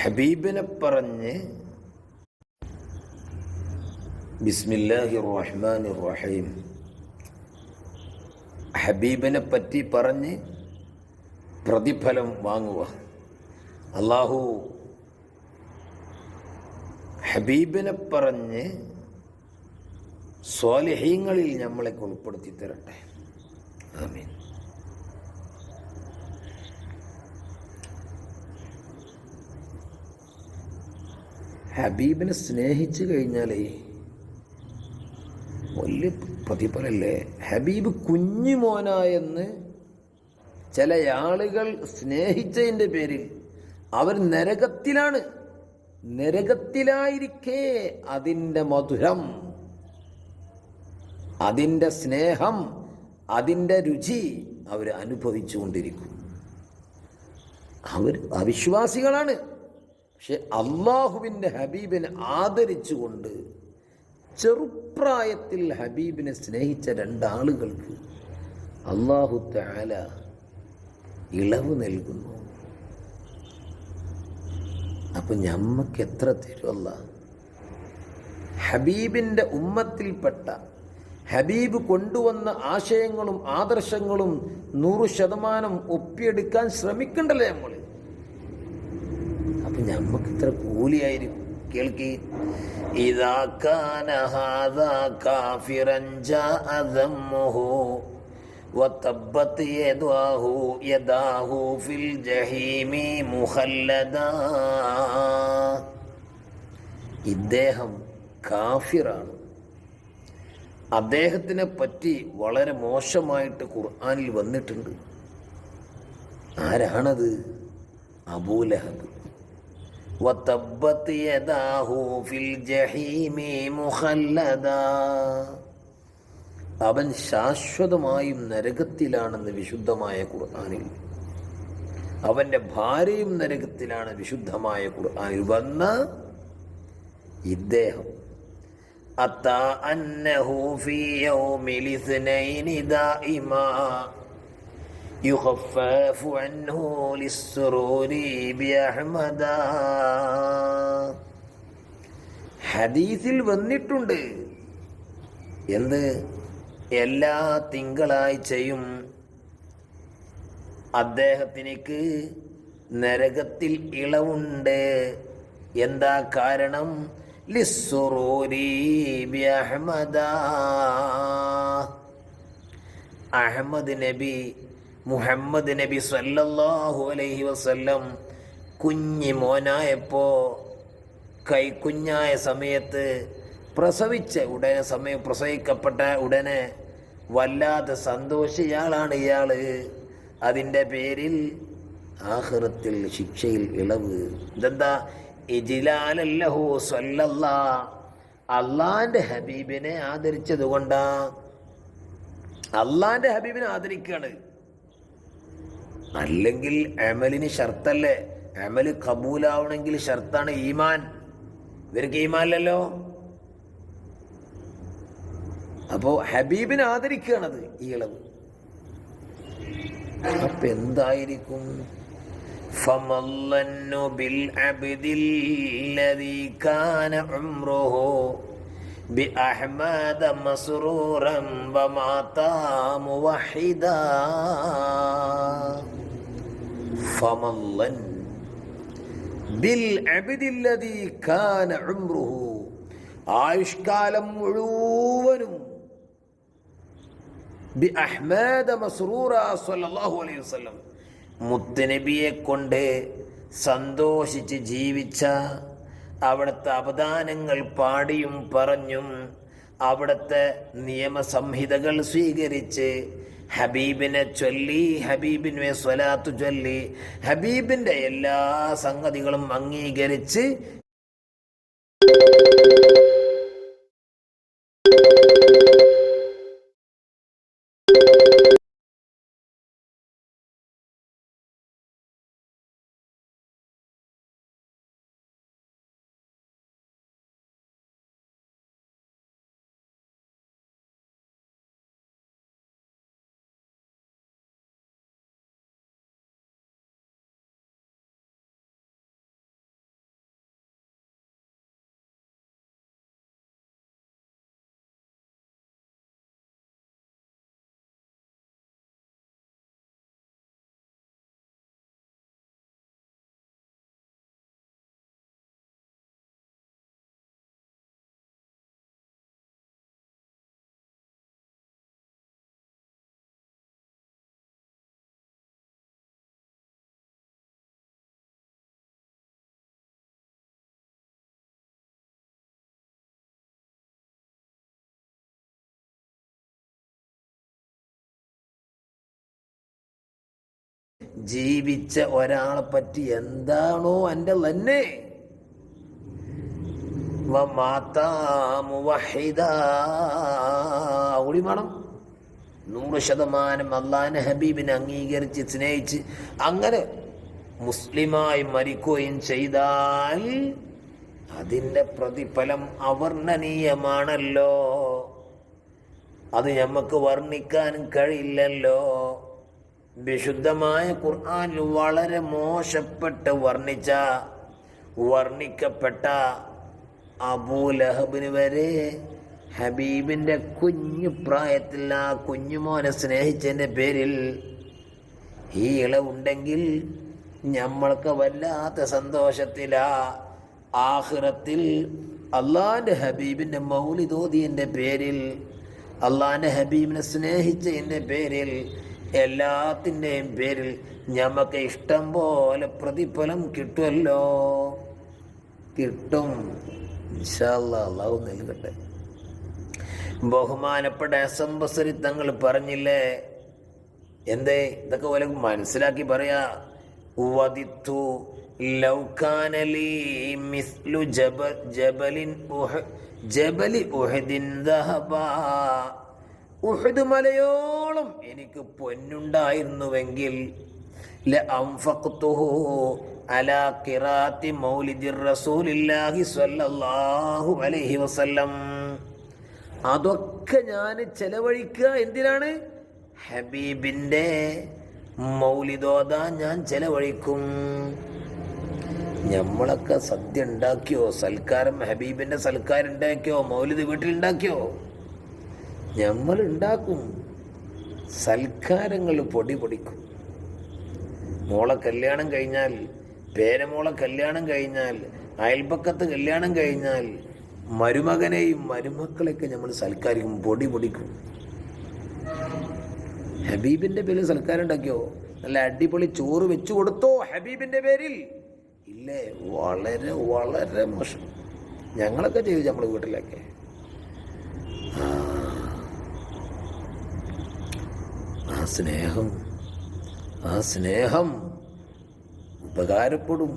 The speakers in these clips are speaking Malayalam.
ഹബീബിനെ പറഞ്ഞ് ബിസ്മില്ലാഹിർ റഹ്മാനിർ റഹീം, ഹബീബിനെ പറ്റി പറഞ്ഞ് പ്രതിഫലം വാങ്ങുക. അള്ളാഹു ഹബീബിനെ പറഞ്ഞ് സ്വാലിഹീങ്ങളിൽ നമ്മളെ ഉൾപ്പെടുത്തി തരട്ടെ. ആമീൻ. ഹബീബിനെ സ്നേഹിച്ചു കഴിഞ്ഞാലേ വലിയ പ്രതിഫലല്ലേ. ഹബീബ് കുഞ്ഞുമോനായെന്ന് ചില ആളുകൾ സ്നേഹിച്ചതിൻ്റെ പേരിൽ അവർ നരകത്തിലായിരിക്കെ അതിൻ്റെ മധുരം, അതിൻ്റെ സ്നേഹം, അതിൻ്റെ രുചി അവർ അനുഭവിച്ചു കൊണ്ടിരിക്കും. അവർ അവിശ്വാസികളാണ്. പക്ഷെ അള്ളാഹുവിൻ്റെ ഹബീബിനെ ആദരിച്ചുകൊണ്ട് ചെറുപ്രായത്തിൽ ഹബീബിനെ സ്നേഹിച്ച രണ്ടാളുകൾക്ക് അല്ലാഹു തആല ഇളവ് നൽകുന്നു. അപ്പം ഞമ്മക്ക് എത്ര തരുമല്ല? ഹബീബിൻ്റെ ഉമ്മത്തിൽപ്പെട്ട ഹബീബ് കൊണ്ടുവന്ന ആശയങ്ങളും ആദർശങ്ങളും 100% ഒപ്പിയെടുക്കാൻ ശ്രമിക്കണ്ടല്ലേ നമ്മൾ? അപ്പം ഞമ്മക്ക് ഇത്ര കൂലിയായിരിക്കും. കേൾക്കി, ഇദാ കാന ഹാദാ കാഫിറൻ ജാഅ ദമ്മുഹു വതബ്ബത് യദാഹു ഫിൽ ജഹീമി മുഖല്ലദാ. ഇദ്ദേഹം കാഫിറാണ്. അദ്ദേഹത്തിനെ പറ്റി വളരെ മോശമായിട്ട് ഖുർആനിൽ വന്നിട്ടുണ്ട്. ആരാണത്? അബൂലഹബ്. വതബ്ബത് യദാഹു ഫിൽ ജഹീമി മുഖല്ലദാ. അവൻ ശാശ്വതമായും നരകത്തിലാണെന്ന് വിശുദ്ധമായ ഖുർആനിൽ, അവൻ്റെ ഭാര്യയും നരകത്തിലാണ് വിശുദ്ധമായ ഖുർആനിൽ വന്ന ഇദ്ദേഹം. അത്താ അന്നഹു ഫീ യൗമിൽ ഇസ്നൈനി ദാഇമാ യുഖഫഫു അൻഹു ലിസ്സുറൂരി ബിഅഹ്മദാ. ഹദീസിൽ വന്നിട്ടുണ്ട് എന്ത്? എല്ലാ തിങ്കളാഴ്ചയും അദ്ദേഹത്തിനേക്ക് നരകത്തിൽ ഇളവുണ്ട്. എന്താ കാരണം? ലിസ്സുറൂരി ബിഅഹ്മദാ. അഹമ്മദ് നബി, മുഹമ്മദ് നബി സല്ലല്ലാഹു അലൈഹി വസല്ലം കുഞ്ഞി മോനായപ്പോൾ, കൈക്കുഞ്ഞായ സമയത്ത്, പ്രസവിക്കപ്പെട്ട ഉടനെ വല്ലാതെ സന്തോഷിയാളാണ് ഇയാള്. അതിൻ്റെ പേരിൽ ആഖിറത്തിൽ ശിക്ഷയിൽ ഇളവ്. ഇതെന്താ? ഇജ്ലാലല്ലഹു സ്വല്ലല്ലാ, അള്ളാന്റെ ഹബീബിനെ ആദരിച്ചത് കൊണ്ടാ. അള്ളാന്റെ ഹബീബിനെ ആദരിക്കുകയാണ്. അല്ലെങ്കിൽ അമലിന് ഷർത്തല്ലേ? അമല് കബൂലാവണമെങ്കിൽ ഷർത്താണ് ഈമാൻ. ഇവർക്ക് ഈമാനില്ലല്ലോ. അപ്പോ ഹബീബിനെ ആദരിക്കുകയാണത് ഈ ഇളവ്. അപ്പൊ എന്തായിരിക്കും? ഫമല്ലന്നു ബിൽ അബ്ദില്ലദീ കാന ഉംറുഹു ബിഅഹ്മദ മസ്റൂറൻ വമാതാ മുവഹിദാ. ഫമല്ലൻ ബിൽ അബ്ദില്ലദീ കാന ഉംറുഹു, ആയുഷ്കാലം മുഴുവനും ബി അഹ്മദ മസ്റൂറ സ്വല്ലല്ലാഹു അലൈഹി വസല്ലം, മുത്തുനബിയെ കൊണ്ട് സന്തോഷിച്ച് ജീവിച്ച, അവിടുത്തെ അവദാനങ്ങൾ പാടിയും പറഞ്ഞും അവിടുത്തെ നിയമസംഹിതകൾ സ്വീകരിച്ച് ഹബീബിനെ ചൊല്ലി, ഹബീബിനെ സ്വലാത്തു ചൊല്ലി, ഹബീബിൻ്റെ എല്ലാ സംഗതികളും അംഗീകരിച്ച് ജീവിച്ച ഒരാളെ പറ്റി എന്താണോ എൻ്റെ തന്നെ കൂടി വേണം. 100% അള്ളാഹുവിന്റെ ഹബീബിനെ അംഗീകരിച്ച് സ്നേഹിച്ച് അങ്ങനെ മുസ്ലിമായി മരിക്കുകയും ചെയ്താൽ അതിൻ്റെ പ്രതിഫലം അവർണ്ണനീയമാണല്ലോ. അത് നമുക്ക് വർണ്ണിക്കാൻ കഴിയില്ലല്ലോ. വിശുദ്ധമായ ഖുർആനിൽ വളരെ മോശപ്പെട്ട് വർണ്ണിക്കപ്പെട്ട അബൂലഹബിന് വരെ ഹബീബിൻ്റെ കുഞ്ഞു പ്രായത്തിൽ ആ കുഞ്ഞുമോനെ സ്നേഹിച്ചതിൻ്റെ പേരിൽ ഈ ഇളവുണ്ടെങ്കിൽ നമ്മൾക്ക് വല്ലാത്ത സന്തോഷത്തിലാ. ആഖിറത്തിൽ അള്ളാഹിൻ്റെ ഹബീബിൻ്റെ മൗലിദ് ഓതിയതിൻ്റെ പേരിൽ, അള്ളാഹിൻ്റെ ഹബീബിനെ സ്നേഹിച്ചതിൻ്റെ പേരിൽ, എല്ലാത്തിൻ്റെയും പേരിൽ നമുക്ക് ഇഷ്ടം പോലെ പ്രതിഫലം കിട്ടുമല്ലോ. കിട്ടും ഇൻഷാ അല്ലാഹ്. അള്ളാഹു നൽകട്ടെ. ബഹുമാനപ്പെട്ട ഹസൻ ബസരി തങ്ങൾ പറഞ്ഞില്ലേ, എന്തേ ഇതൊക്കെ പോലെ മനസ്സിലാക്കി പറയാ. വദിത്തു ലൗ കാന ലീ മിസ്ലു ജബലി ഉഹദിൻ ദഹബാ. ഉഹദ് മലയോളം എനിക്ക് പൊന്നുണ്ടായിരുന്നുവെങ്കിൽ ലഅൻഫഖ്തുഹു അലാ ഖിറാഅത്തി മൗലിദിർ റസൂലില്ലാഹി സ്വല്ലല്ലാഹു അലൈഹി വസല്ലം. അതൊക്കെ ഞാൻ ചെലവഴിക്കുക എന്തിനാണ്? ഹബീബിൻ്റെ മൗലിദോദാൻ ഞാൻ ചെലവഴിക്കും. നമ്മളൊക്കെ സദ്യ ഉണ്ടാക്കിയോ? സൽക്കാരം, ഹബീബിൻ്റെ സൽക്കാരം ഉണ്ടാക്കിയോ? മൗലിദ് വീട്ടിലുണ്ടാക്കിയോ? നമ്മൾ ഉണ്ടാക്കും. സൽക്കാരങ്ങൾ പൊടിക്കും. മോളെ കല്യാണം കഴിഞ്ഞാൽ, പേരമോളെ കല്യാണം കഴിഞ്ഞാൽ, അയൽപക്കത്ത് കല്യാണം കഴിഞ്ഞാൽ മരുമകനെയും മരുമക്കളെയൊക്കെ നമ്മൾ സൽക്കാരിക്കും, പൊടിക്കും. ഹബീബിൻ്റെ പേരിൽ സൽക്കാരം ഉണ്ടാക്കിയോ? നല്ല അടിപൊളി ചോറ് വെച്ചു കൊടുത്തോ ഹബീബിൻ്റെ പേരിൽ? ഇല്ലേ? വളരെ വളരെ മോശം. ഞങ്ങളൊക്കെ ചെയ്തു നമ്മളെ വീട്ടിലൊക്കെ. ആ സ്നേഹം ഉപകാരപ്പെടും.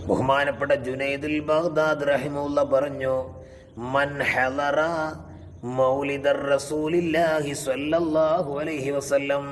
ബഹുമാനപ്പെട്ട ജുനൈദുൽ ബഗ്ദാദി റഹിമഹുല്ലാഹ് പറഞ്ഞു, മൻ ഹളറ മൗലിദർ റസൂലില്ലാഹി സ്വല്ലല്ലാഹു അലൈഹി വസല്ലം